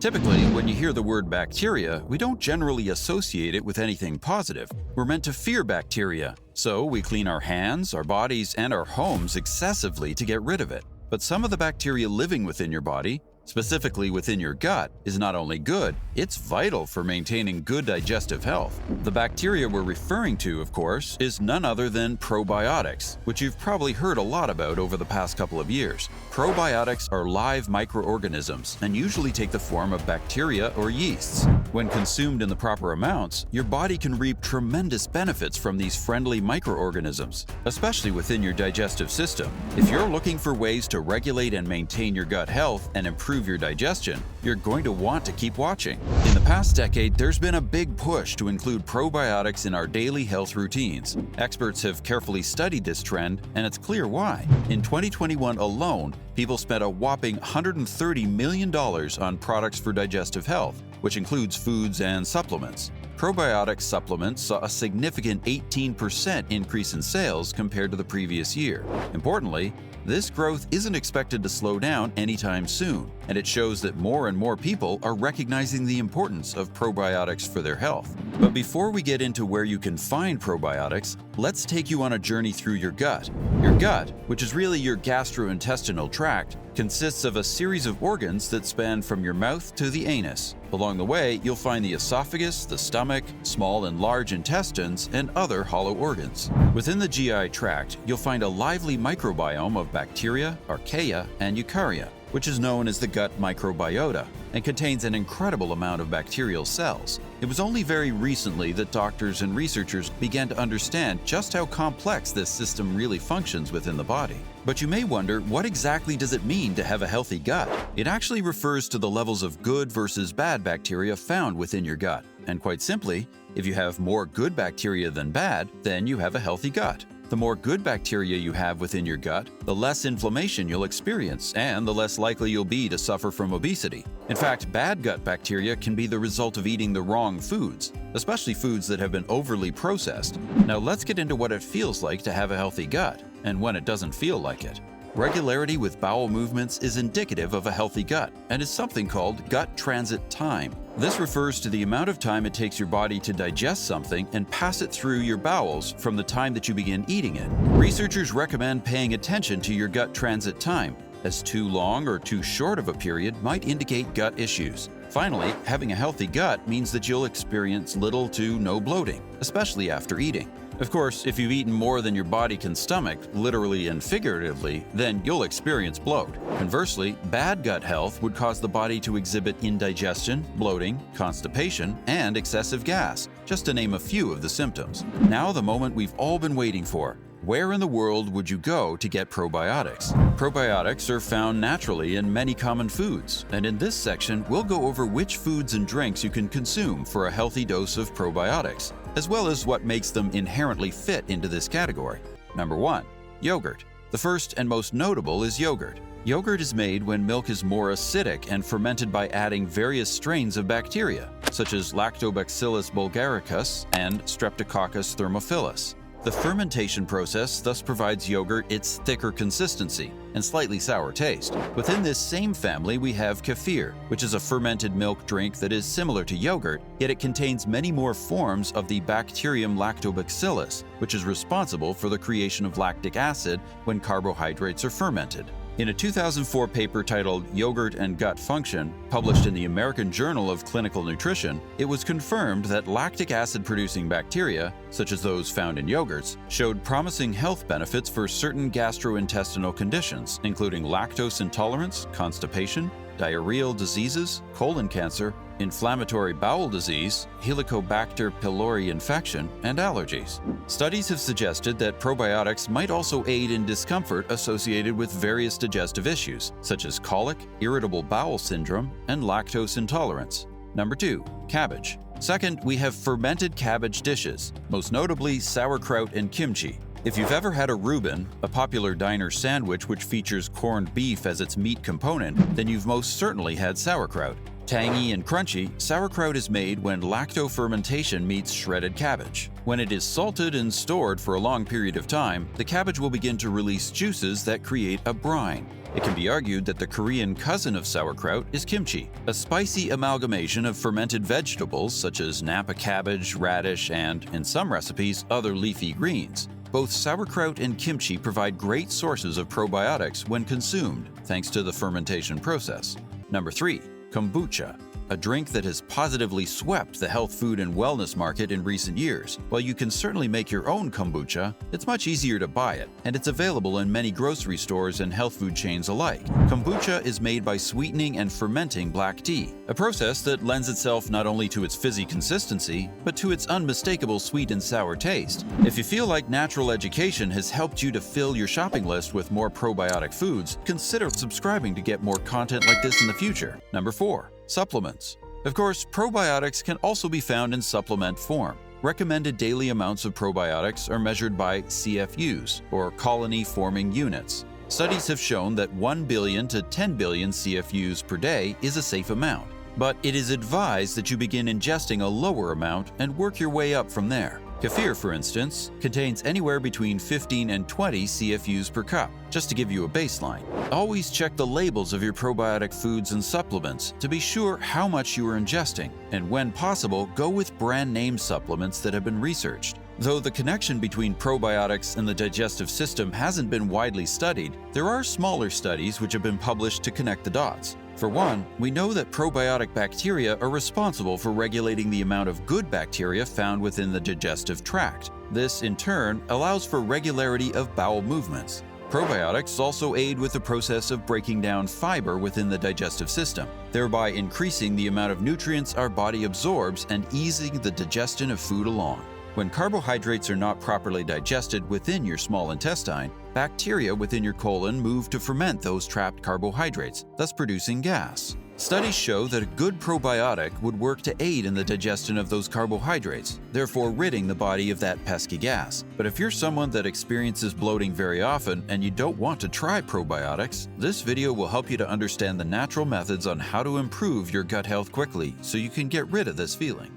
Typically, when you hear the word bacteria, we don't generally associate it with anything positive. We're meant to fear bacteria, so we clean our hands, our bodies, and our homes excessively to get rid of it. But some of the bacteria living within your body, specifically within your gut, is not only good, it's vital for maintaining good digestive health. The bacteria we're referring to, of course, is none other than probiotics, which you've probably heard a lot about over the past couple of years. Probiotics are live microorganisms and usually take the form of bacteria or yeasts. When consumed in the proper amounts, your body can reap tremendous benefits from these friendly microorganisms, especially within your digestive system. If you're looking for ways to regulate and maintain your gut health and improve your digestion, you're going to want to keep watching. In the past decade, there's been a big push to include probiotics in our daily health routines. Experts have carefully studied this trend, and it's clear why. In 2021 alone, people spent a whopping $130 million on products for digestive health, which includes foods and supplements. Probiotic supplements saw a significant 18% increase in sales compared to the previous year. Importantly, this growth isn't expected to slow down anytime soon, and it shows that more and more people are recognizing the importance of probiotics for their health. But before we get into where you can find probiotics, let's take you on a journey through your gut. Your gut, which is really your gastrointestinal tract, consists of a series of organs that span from your mouth to the anus. Along the way, you'll find the esophagus, the stomach, small and large intestines, and other hollow organs. Within the GI tract, you'll find a lively microbiome of bacteria, archaea, and eukarya, which is known as the gut microbiota, and contains an incredible amount of bacterial cells. It was only very recently that doctors and researchers began to understand just how complex this system really functions within the body. But you may wonder, what exactly does it mean to have a healthy gut? It actually refers to the levels of good versus bad bacteria found within your gut. And quite simply, if you have more good bacteria than bad, then you have a healthy gut. The more good bacteria you have within your gut, the less inflammation you'll experience and the less likely you'll be to suffer from obesity. In fact, bad gut bacteria can be the result of eating the wrong foods, especially foods that have been overly processed. Now let's get into what it feels like to have a healthy gut and when it doesn't feel like it. Regularity with bowel movements is indicative of a healthy gut and is something called gut transit time. This refers to the amount of time it takes your body to digest something and pass it through your bowels from the time that you begin eating it. Researchers recommend paying attention to your gut transit time, as too long or too short of a period might indicate gut issues. Finally, having a healthy gut means that you'll experience little to no bloating, especially after eating. Of course, if you've eaten more than your body can stomach, literally and figuratively, then you'll experience bloat. Conversely, bad gut health would cause the body to exhibit indigestion, bloating, constipation, and excessive gas, just to name a few of the symptoms. Now the moment we've all been waiting for. Where in the world would you go to get probiotics? Probiotics are found naturally in many common foods, and in this section, we'll go over which foods and drinks you can consume for a healthy dose of probiotics, as well as what makes them inherently fit into this category. Number 1. Yogurt. The first and most notable is yogurt. Yogurt is made when milk is more acidic and fermented by adding various strains of bacteria, such as Lactobacillus bulgaricus and Streptococcus thermophilus. The fermentation process thus provides yogurt its thicker consistency and slightly sour taste. Within this same family, we have kefir, which is a fermented milk drink that is similar to yogurt, yet it contains many more forms of the bacterium Lactobacillus, which is responsible for the creation of lactic acid when carbohydrates are fermented. In a 2004 paper titled Yogurt and Gut Function, published in the American Journal of Clinical Nutrition, it was confirmed that lactic acid-producing bacteria, such as those found in yogurts, showed promising health benefits for certain gastrointestinal conditions, including lactose intolerance, constipation, diarrheal diseases, colon cancer, inflammatory bowel disease, Helicobacter pylori infection, and allergies. Studies have suggested that probiotics might also aid in discomfort associated with various digestive issues, such as colic, irritable bowel syndrome, and lactose intolerance. Number 2. Cabbage. Second, we have fermented cabbage dishes, most notably sauerkraut and kimchi. If you've ever had a Reuben, a popular diner sandwich which features corned beef as its meat component, then you've most certainly had sauerkraut. Tangy and crunchy, sauerkraut is made when lactofermentation meets shredded cabbage. When it is salted and stored for a long period of time, the cabbage will begin to release juices that create a brine. It can be argued that the Korean cousin of sauerkraut is kimchi, a spicy amalgamation of fermented vegetables such as Napa cabbage, radish, and, in some recipes, other leafy greens. Both sauerkraut and kimchi provide great sources of probiotics when consumed, thanks to the fermentation process. Number 3. Kombucha, a drink that has positively swept the health food and wellness market in recent years. While you can certainly make your own kombucha, it's much easier to buy it, and it's available in many grocery stores and health food chains alike. Kombucha is made by sweetening and fermenting black tea, a process that lends itself not only to its fizzy consistency, but to its unmistakable sweet and sour taste. If you feel like natural education has helped you to fill your shopping list with more probiotic foods, consider subscribing to get more content like this in the future. Number 4. Supplements. Of course, probiotics can also be found in supplement form. Recommended daily amounts of probiotics are measured by CFUs, or colony-forming units. Studies have shown that 1 billion to 10 billion CFUs per day is a safe amount, but it is advised that you begin ingesting a lower amount and work your way up from there. Kefir, for instance, contains anywhere between 15 and 20 CFUs per cup. Just to give you a baseline, always check the labels of your probiotic foods and supplements to be sure how much you are ingesting, and when possible, go with brand name supplements that have been researched. Though the connection between probiotics and the digestive system hasn't been widely studied, there are smaller studies which have been published to connect the dots. For one, we know that probiotic bacteria are responsible for regulating the amount of good bacteria found within the digestive tract. This, in turn, allows for regularity of bowel movements. Probiotics also aid with the process of breaking down fiber within the digestive system, thereby increasing the amount of nutrients our body absorbs and easing the digestion of food along. When carbohydrates are not properly digested within your small intestine, bacteria within your colon move to ferment those trapped carbohydrates, thus producing gas. Studies show that a good probiotic would work to aid in the digestion of those carbohydrates, therefore ridding the body of that pesky gas. But if you're someone that experiences bloating very often and you don't want to try probiotics, this video will help you to understand the natural methods on how to improve your gut health quickly so you can get rid of this feeling.